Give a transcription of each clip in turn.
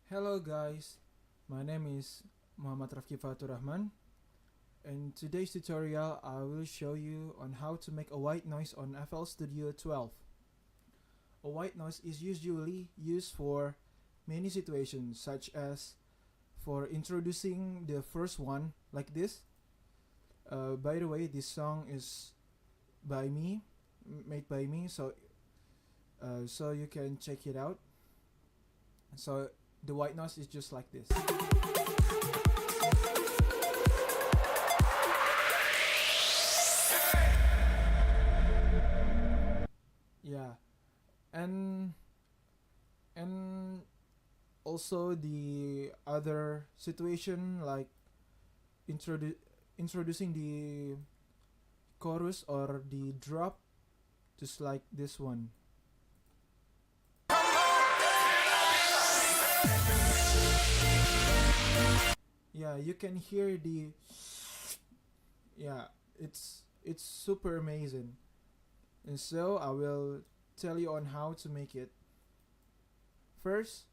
Hello guys, my name is Muhammad Rafki Fatur Rahman. In today's tutorial, I will show you on how to make a white noise on FL Studio 12. A white noise is usually used for many situations, such as for introducing the first one like this. By the way, this song is by me, made by me, so you can check it out. So the white noise is just like this. Yeah, and and also the other situation like introducing the chorus or the drop, just like this one. Yeah, you can hear the yeah, it's super amazing. And so I will tell you on how to make it. First,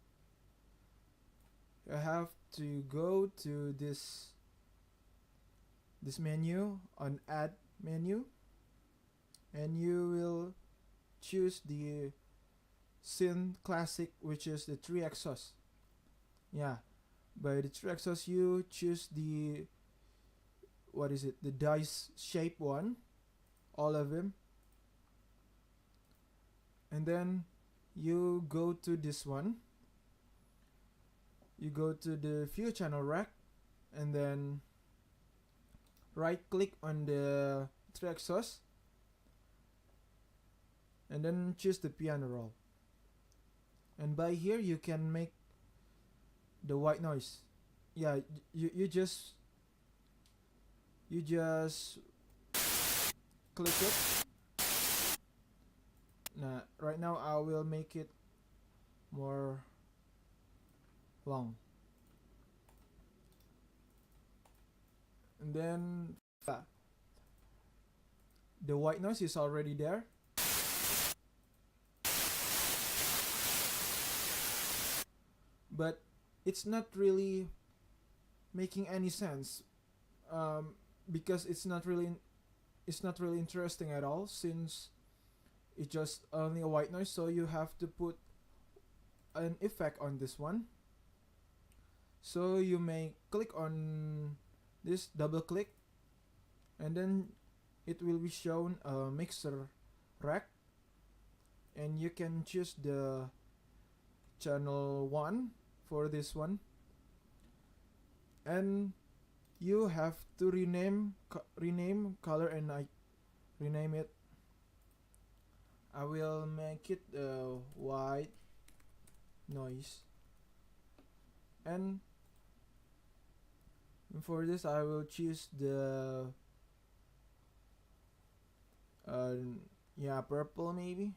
you have to go to this menu on add menu, and you will choose the synth classic, which is the 3 exhaust. Yeah, by the 3 exhaust you choose the, what is it, the dice shape one, all of them, and then you go to this one, you go to the view channel rack, and then right click on the 3 exhaust, and then choose the piano roll, and by here you can make the white noise. Yeah, you just click it. Now right now I will make it more long, and then the white noise is already there. But it's not really making any sense, um, because it's not really interesting at all, since it's just only a white noise. So you have to put an effect on this one. So you may click on this, double click, and then it will be shown a mixer rack, and you can choose the channel 1 for this one, and you have to rename color, and I rename it. I will make it white noise, and for this I will choose the uh, yeah, purple maybe.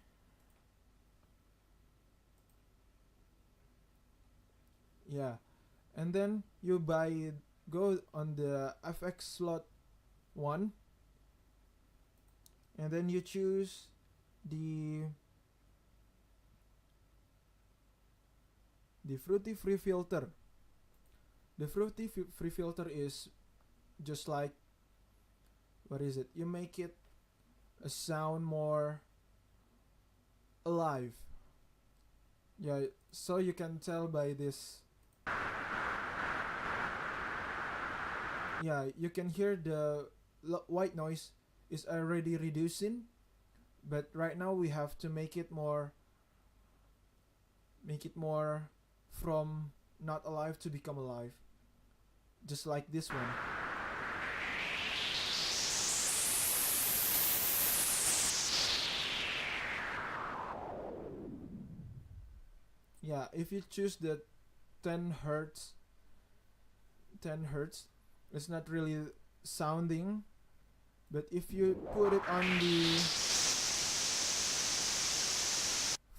Yeah, and then you go on the FX slot 1, and then you choose the Fruity Free filter. The Free filter is just like, what is it? You make it a sound more alive. Yeah, so you can tell by this. Yeah, you can hear the white noise is already reducing, but right now we have to make it more from not alive to become alive, just like this one. Yeah, if you choose the 10 hertz 10 hertz, it's not really sounding, but if you put it on the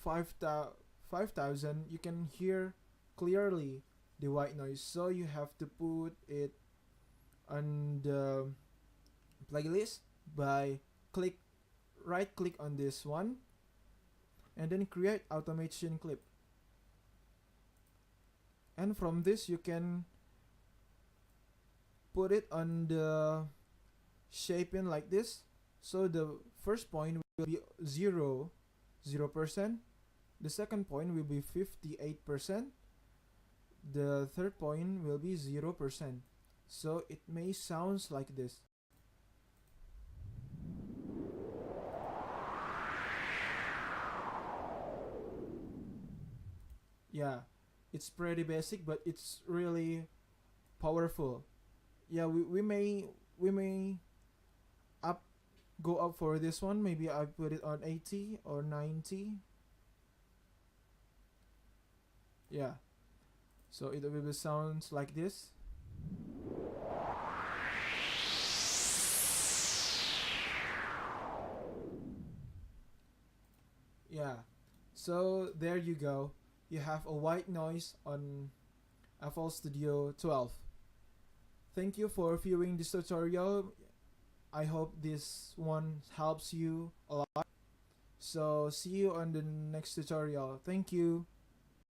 5000, you can hear clearly the white noise. So you have to put it on the playlist by right click on this one, and then create automation clip, And from this you can put it on the shaping like this. So the first point will be 0%. The second point will be 58%. The third point will be 0%. So it may sounds like this. Yeah, it's pretty basic, but it's really powerful. Yeah, we may up go up for this one. Maybe I put it on 80 or 90. Yeah, so it will sounds like this. Yeah, so there you go. You have a white noise on FL Studio 12. Thank you for viewing this tutorial. I hope this one helps you a lot. So see you on the next tutorial. Thank you.